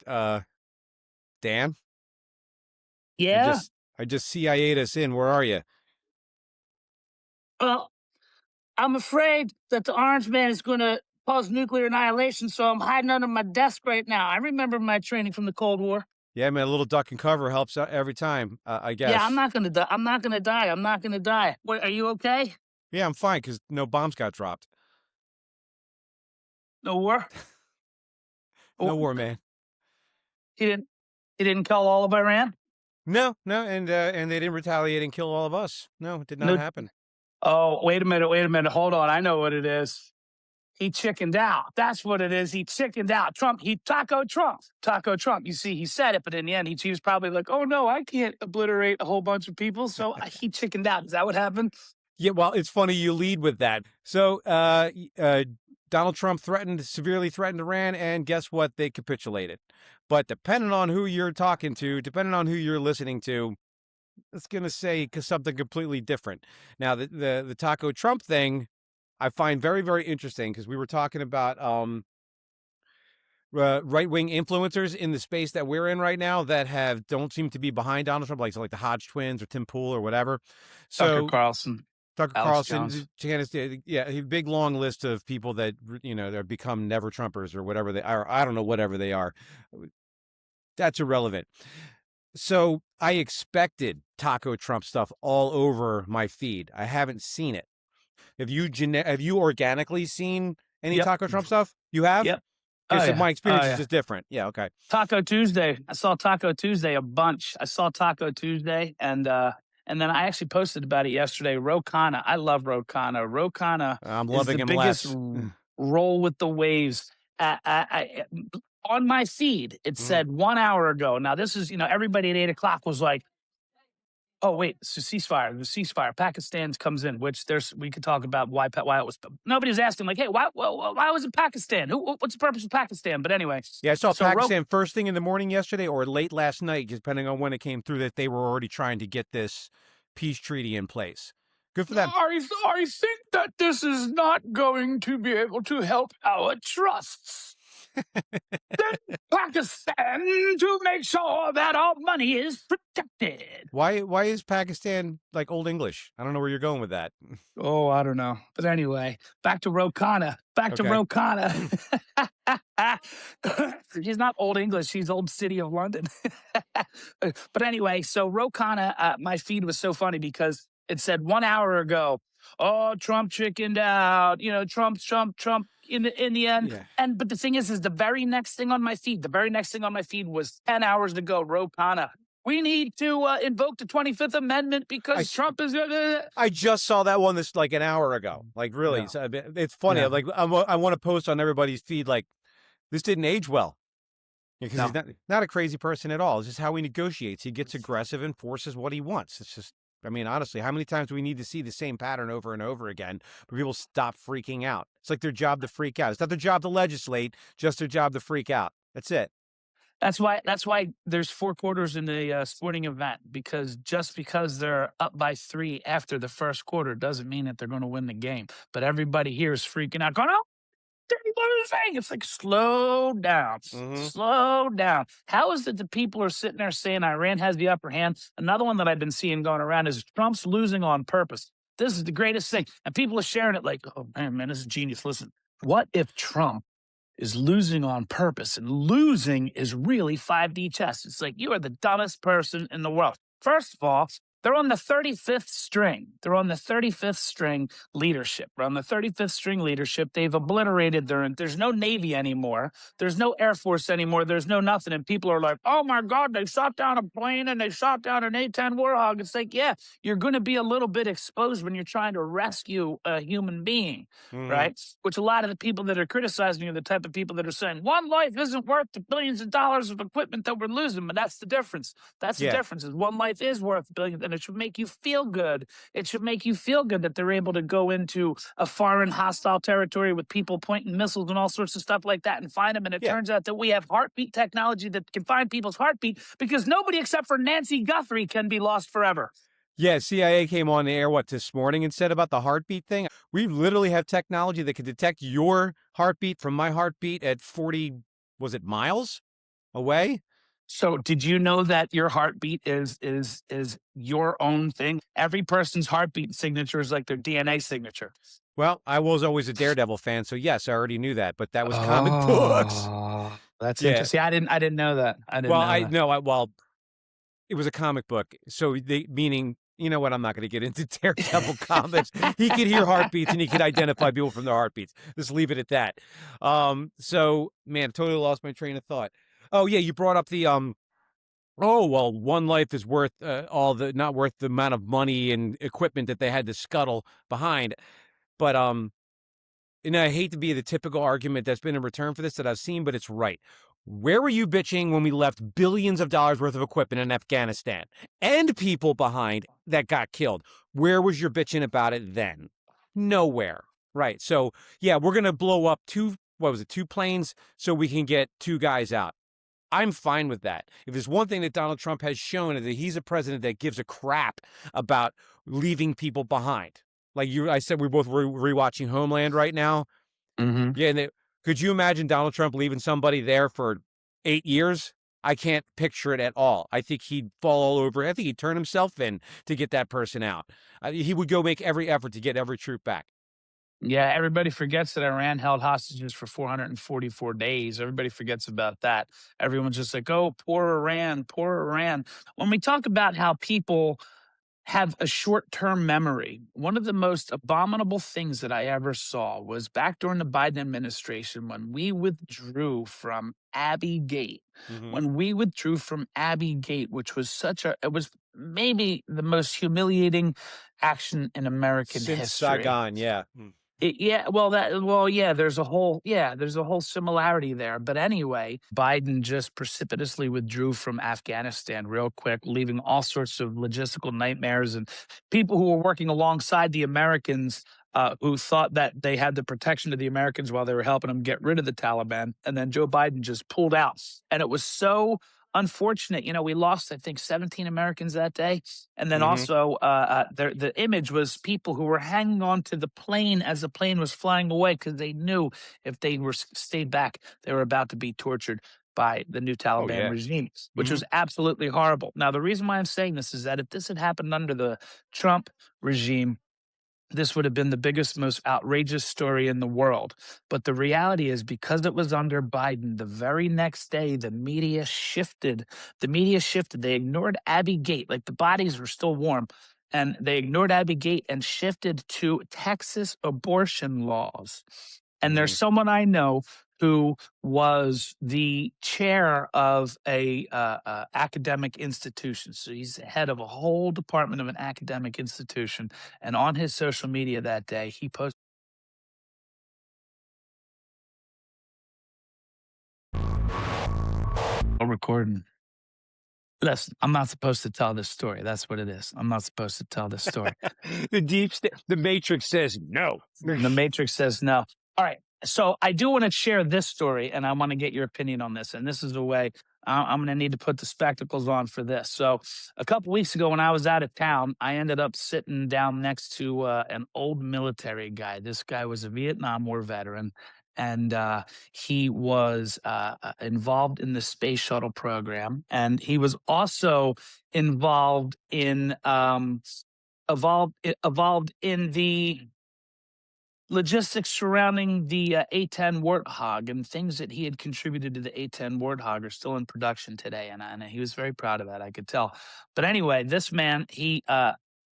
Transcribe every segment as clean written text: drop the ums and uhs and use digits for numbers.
Dan, I Yeah. just I just CIA'd us in. Where are you? Well, I'm afraid that the Orange Man is going to cause nuclear annihilation, so I'm hiding under my desk right now. I remember my training from the Cold War. Yeah, man, a little duck and cover helps out every time, I Yeah, I'm guess. not going to die. I'm not going to die. I'm not going to die. What, are you okay? Yeah, I'm fine because no bombs got dropped. No war. No Oh, war, man. he didn't. He didn't kill all of Iran. No, no, and they didn't retaliate and kill all of us. No, it did not No. happen. Oh, wait a minute. Wait a minute. Hold on. I know what it is. He chickened out. That's what it is. He chickened out. Trump, he taco Trump. Taco Trump. You see, he said it, but in the end, he was probably like, oh no, I can't obliterate a whole bunch of people. So he chickened out. Is that what happened? Yeah, well, it's funny you lead with that. So, Donald Trump severely threatened Iran, and guess what? They capitulated. But depending on who you're talking to, depending on who you're listening to, it's going to say something completely different. Now, the Taco Trump thing, I find very, very interesting because we were talking about right-wing influencers in the space that we're in right now that don't seem to be behind Donald Trump, like the Hodge twins or Tim Pool or whatever. Tucker So Carlson, Tucker Alex Jones. Carlson, Janice, yeah, a big long list of people that they're become never Trumpers or whatever they are. I don't know, whatever they are. That's irrelevant. So I expected Taco Trump stuff all over my feed. I haven't seen it. Have you organically seen any Yep. Taco Trump stuff? You have? Yep. Okay, Oh so yeah. my Oh experience is yeah. just different. Yeah, okay. Taco Tuesday. I saw Taco Tuesday a bunch. I saw Taco Tuesday and then I actually posted about it yesterday. Rokana. I love Rokana. Rokana I'm is loving the him biggest less. roll with the waves. On my feed, it Mhm. said 1 hour ago. Now this is, everybody at 8 o'clock was like, oh wait, it's a ceasefire. The ceasefire. Pakistan comes in, which we could talk about why it was. Nobody's asking like, hey, why was it Pakistan? What's the purpose of Pakistan? But anyway, Yeah, I saw so Pakistan first thing in the morning yesterday or late last night, depending on when it came through, that they were already trying to get this peace treaty in place. Good for them. I think that this is not going to be able to help our trusts. Then Pakistan to make sure that our money is protected. Why is Pakistan like Old English? I don't know where you're going with that. Oh, I don't know. But anyway, back to Rokana. Back to Okay. Rokana. She's not Old English. She's Old City of London. But anyway, so Rokana, my feed was so funny because it said 1 hour ago, oh, Trump chickened out. Trump. In the end, Yeah. but the thing is the very next thing on my feed. The very next thing on my feed was 10 hours to go. Rokana. We need to invoke the 25th Amendment because Trump is. I just saw that one this like an hour ago. Like really, Yeah. so it's funny. Yeah. Like I want to post on everybody's feed like this didn't age well because he's No. not a crazy person at all. It's just how he negotiates. He gets aggressive and forces what he wants. It's just. I mean, honestly, how many times do we need to see the same pattern over and over again where people stop freaking out? It's like their job to freak out. It's not their job to legislate, just their job to freak out. That's it. That's why there's 4 quarters in the sporting event, because just because they're up by 3 after the first quarter doesn't mean that they're going to win the game. But everybody here is freaking out, going, "Oh, what are they saying?" It's like, slow down, slow down. How is it that people are sitting there saying Iran has the upper hand? Another one that I've been seeing going around is Trump's losing on purpose. This is the greatest thing, and people are sharing it like, "Oh man, this is genius." Listen, what if Trump is losing on purpose, and losing is really 5D chess? It's like, you are the dumbest person in the world. First of all, they're on the 35th string. They're on the 35th string leadership. They're on the 35th string leadership. They've obliterated there's no Navy anymore. There's no Air Force anymore. There's no nothing. And people are like, oh my God, they shot down a plane and they shot down an A-10 Warhog. It's like, yeah, you're going to be a little bit exposed when you're trying to rescue a human being, right? Which a lot of the people that are criticizing are the type of people that are saying, one life isn't worth the billions of dollars of equipment that we're losing. But that's the difference. That's the difference, is one life is worth billions, and it should make you feel good. It should make you feel good that they're able to go into a foreign hostile territory with people pointing missiles and all sorts of stuff like that and find them. And it turns out that we have heartbeat technology that can find people's heartbeat, because nobody except for Nancy Guthrie can be lost forever. Yeah, CIA came on the air, this morning and said about the heartbeat thing? We literally have technology that can detect your heartbeat from my heartbeat at 40, was it miles? away. So did you know that your heartbeat is your own thing? Every person's heartbeat signature is like their DNA signature. Well, I was always a Daredevil fan, so yes, I already knew that, but that was comic books. Oh, that's Yeah. interesting. I didn't know that. I didn't Well, know I that. no, I well, it was a comic book, so they meaning you know what? I'm not going to get into Daredevil comics. He could hear heartbeats and he could identify people from their heartbeats. Just leave it at that. So man, totally lost my train of thought. Oh yeah, you brought up the oh well, one life is worth all the not worth the amount of money and equipment that they had to scuttle behind. But and I hate to be the typical argument that's been in return for this that I've seen, but it's right. Where were you bitching when we left billions of dollars worth of equipment in Afghanistan and people behind that got killed? Where was your bitching about it then? Nowhere. Right. So, yeah, we're going to blow up two planes so we can get two guys out. I'm fine with that. If there's one thing that Donald Trump has shown is that he's a president that gives a crap about leaving people behind. Like I said, we're both rewatching Homeland right now. Mhm. Yeah, and could you imagine Donald Trump leaving somebody there for 8 years? I can't picture it at all. I think he'd fall all over. I think he'd turn himself in to get that person out. He would go make every effort to get every troop back. Yeah, everybody forgets that Iran held hostages for 444 days. Everybody forgets about that. Everyone's just like, "Oh, poor Iran, poor Iran." When we talk about how people have a short-term memory, one of the most abominable things that I ever saw was back during the Biden administration when we withdrew from Abbey Gate. Mm-hmm. When we withdrew from Abbey Gate, which was it was maybe the most humiliating action in American Since history. Saigon, yeah. There's a whole similarity there. But anyway, Biden just precipitously withdrew from Afghanistan real quick, leaving all sorts of logistical nightmares and people who were working alongside the Americans who thought that they had the protection of the Americans while they were helping them get rid of the Taliban. And then Joe Biden just pulled out. And it was so unfortunate. You know, we lost, I think, 17 Americans that day. And then Mm-hmm. also, the image was people who were hanging on to the plane as the plane was flying away because they knew if they were stayed back, they were about to be tortured by the new Oh Taliban yeah. regime, which Mm-hmm. was absolutely horrible. Now, the reason why I'm saying this is that if this had happened under the Trump regime, this would have been the biggest, most outrageous story in the world. But the reality is, because it was under Biden, the very next day, the media shifted. The media shifted. They ignored Abbey Gate, like the bodies were still warm. And they ignored Abbey Gate and shifted to Texas abortion laws. And there's Mm-hmm. someone I know who was the chair of a academic institution. So he's the head of a whole department of an academic institution. And on his social media that day, he posted a recording. Listen, I'm not supposed to tell this story. That's what it is. I'm not supposed to tell this story. The Matrix says no. The Matrix says no. All right. So I do want to share this story, and I want to get your opinion on this. And this is the way I'm going to need to put the spectacles on for this. So a couple weeks ago, when I was out of town, I ended up sitting down next to an old military guy. This guy was a Vietnam War veteran, and he was involved in the space shuttle program, and he was also involved in evolved in the logistics surrounding the A10 Warthog, and things that he had contributed to the A10 Warthog are still in production today, and he was very proud of that, I could tell. But anyway, this man, he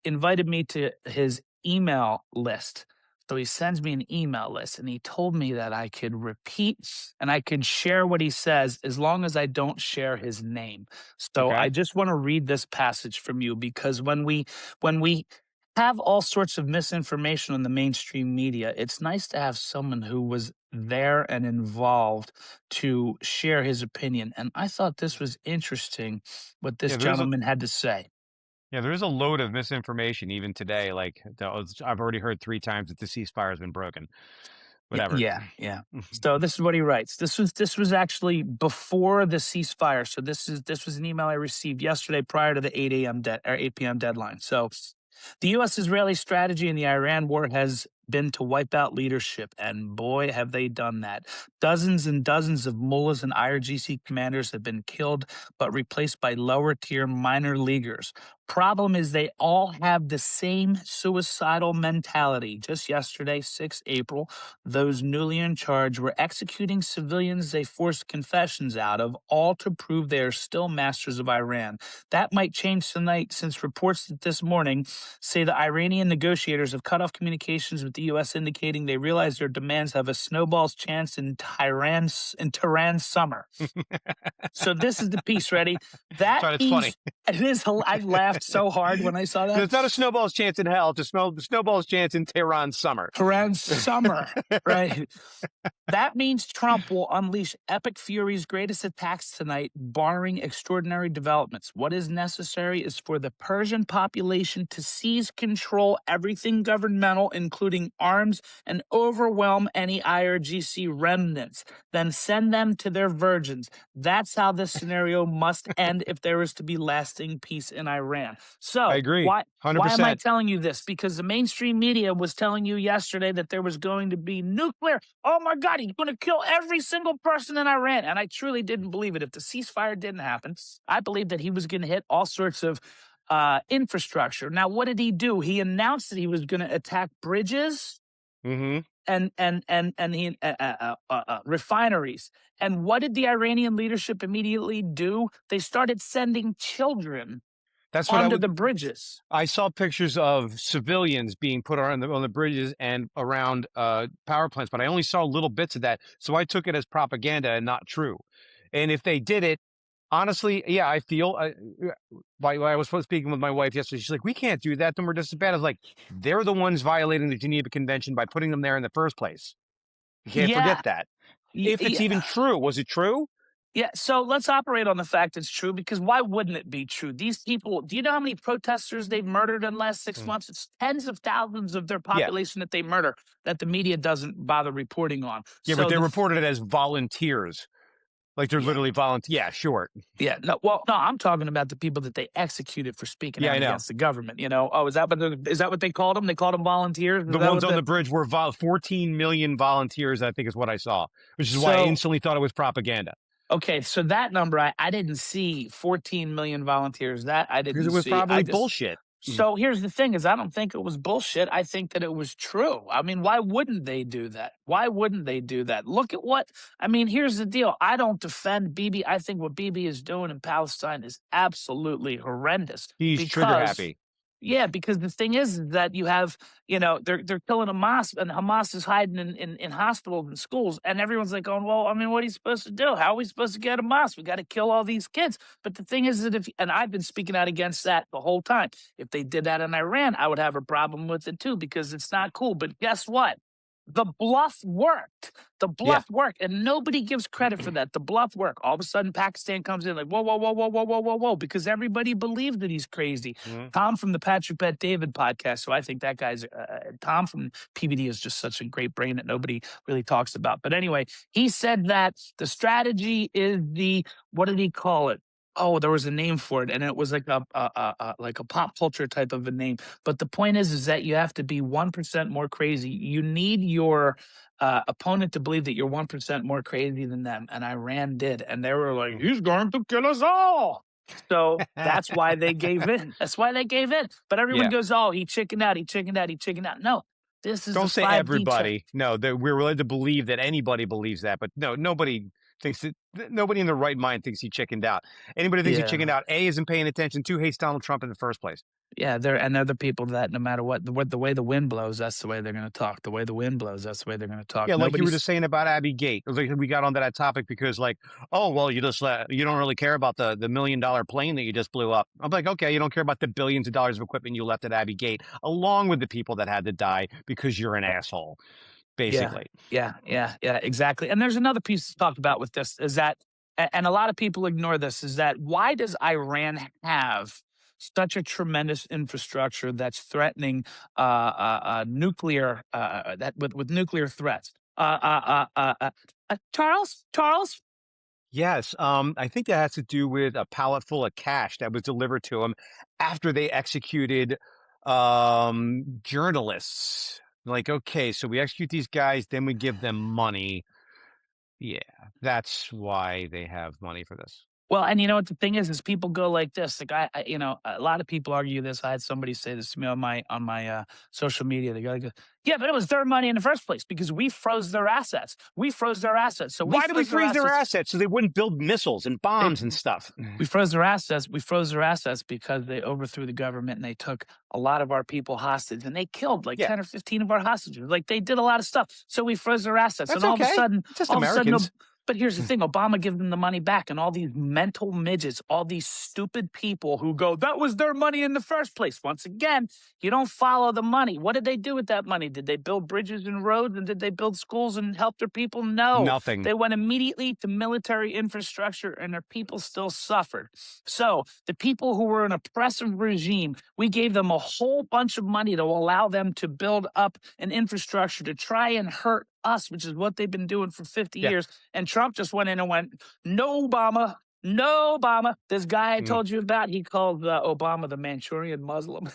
invited me to his email list. So he sends me an email list, and he told me that I could repeat and I could share what he says as long as I don't share his name. So I Okay. just want to read this passage from you, because when we have all sorts of misinformation on the mainstream media, it's nice to have someone who was there and involved to share his opinion. And I thought this was interesting what this Yeah, there's a gentleman had to say. yeah, there's a load of misinformation even today. Like I've already heard 3 times that the ceasefire has been broken. Whatever. Yeah, yeah. So this is what he writes. This was actually before the ceasefire. So this was an email I received yesterday prior to the 8 a.m. or 8 p.m. deadline. So the U.S. Israeli strategy in the Iran war has been to wipe out leadership, and boy, have they done that. Dozens and dozens of mullahs and IRGC commanders have been killed, but replaced by lower tier minor leaguers. Problem is, they all have the same suicidal mentality. Just yesterday, 6 April, those newly in charge were executing civilians they forced confessions out of, all to prove they are still masters of Iran. That might change tonight, since reports that this morning say the Iranian negotiators have cut off communications with the U.S., indicating they realize their demands have a snowball's chance in Tehran's summer. So this is the piece. Ready? That Sorry, that's funny. means it is. I laughed so hard when I saw that. It's not a snowball's chance in hell. It's a snowball's chance in Tehran's summer. Tehran's summer, right? That means Trump will unleash epic fury's greatest attacks tonight, barring extraordinary developments. What is necessary is for the Persian population to seize control everything governmental, including arms, and overwhelm any IRGC remnants. Then send them to their virgins. That's how this scenario must end if there is to be lasting peace in Iran. So I agree. why 100%. am I telling you this? Because the mainstream media was telling you yesterday that there was going to be nuclear. Oh my God, he's going to kill every single person in Iran. And I truly didn't believe it. If the ceasefire didn't happen, I believed that he was going to hit all sorts of infrastructure. Now, what did he do? He announced that he was going to attack bridges Mm-hmm. and refineries. And what did the Iranian leadership immediately do? They started sending children That's what onto the bridges. I saw pictures of civilians being put on the bridges and around power plants, but I only saw little bits of that, so I took it as propaganda and not true. And if they did it, honestly, yeah, I feel. I was speaking with my wife yesterday. She's like, "We can't do that. Then we're just as bad." I was like, "They're the ones violating the Geneva Convention by putting them there in the first place. You can't Yeah. forget that. If it's even true, was it true?" Yeah, so let's operate on the fact it's true, because why wouldn't it be true? These people, do you know how many protesters they've murdered in the last 6 months? It's tens of thousands of their population that they murder that the media doesn't bother reporting on. Yeah, so but they reported it as volunteers. Like they're literally volunteers. Yeah, sure. Yeah, no, well, no, I'm talking about the people that they executed for speaking out I know. against the government. You know, oh, is that what they called them? They called them volunteers. The ones on the bridge were 14 million volunteers, I think is what I saw, which is why I instantly thought it was propaganda. Okay, so that number, I didn't see 14 million volunteers. That I didn't see. Because it was probably bullshit. So here's the thing is I don't think it was bullshit. I think that it was true. I mean, why wouldn't they do that? Why wouldn't they do that? Look at what, I mean, here's the deal. I don't defend Bibi. I think what Bibi is doing in Palestine is absolutely horrendous. He's trigger happy. Yeah, because the thing is that you have, you know, they're killing Hamas, and Hamas is hiding in hospitals and schools, and everyone's like going, well, I mean, what are you supposed to do? How are we supposed to get Hamas? We got to kill all these kids. But the thing is that and I've been speaking out against that the whole time. If they did that in Iran, I would have a problem with it too, because it's not cool. But guess what? The bluff worked. The bluff worked, and nobody gives credit for that. The bluff worked. All of a sudden, Pakistan comes in like, whoa, whoa, whoa, whoa, whoa, whoa, whoa, whoa, because everybody believed that he's crazy. Tom from the Patrick Bet David podcast, so I think that guy's Tom from PBD is just such a great brain that nobody really talks about. But anyway, he said that the strategy is what did he call it? Oh, there was a name for it, and it was like a pop culture type of a name. But the point is that you have to be 1% more crazy. You need your opponent to believe that you're 1% more crazy than them, and Iran did, and they were like, "He's going to kill us all." So that's why they gave in. That's why they gave in. But everyone goes, "Oh, he chickened out. He chickened out. He chickened out." No, this is don't say everybody. No, we're led to believe that anybody believes that, but no, nobody thinks that. Nobody in their right mind thinks he chickened out. Anybody thinks he chickened out, A, isn't paying attention, 2, hates Donald Trump in the first place. Yeah, and other people that no matter what the way the wind blows, that's the way they're going to talk. The way the wind blows, that's the way they're going to talk. Yeah, like you were just saying about Abbey Gate. It was like we got onto that topic because, like, oh well, you don't really care about the $1 million plane that you just blew up. I'm like, okay, you don't care about the billions of dollars of equipment you left at Abbey Gate, along with the people that had to die because you're an asshole, basically. Yeah, exactly. And there's another piece to talk about with this is that, and a lot of people ignore this, is that why does Iran have such a tremendous infrastructure that's threatening nuclear with nuclear threats? Charles? Yes, I think that has to do with a pallet full of cash that was delivered to him after they executed journalists. Like, okay, so we execute these guys, then we give them money. Yeah, that's why they have money for this. Well, and you know what the thing is people go like this. Like you know, a lot of people argue this. I had somebody say this to me on my social media. They go like, "Yeah, but it was their money in the first place because we froze their assets. We froze their assets. So we Why do we froze their freeze their assets. assets so they wouldn't build missiles and They bombs and stuff? we froze their assets. We froze their assets because they overthrew the government and they took a lot of our people hostage and they killed like Yeah, 10 or 15 of our hostages. Like they did a lot of stuff. So we froze their assets. that's And okay. It's just all of a sudden, Americans. but here's the thing Obama gave them the money back. And all these mental midgets, all these stupid people who go, that was their money in the first place. Once again, you don't follow the money. What did they do with that money? Did they build bridges and roads? And did they build schools and help their people? No. Nothing. They went immediately to military infrastructure and their people still suffered. So the people who were an oppressive regime, we gave them a whole bunch of money to allow them to build up an infrastructure to try and hurt us, which is what they've been doing for 50 Yeah. years. And Trump just went in and went, no, Obama. No, Obama. This guy I Mm. told you about, he called Obama the Manchurian Muslim.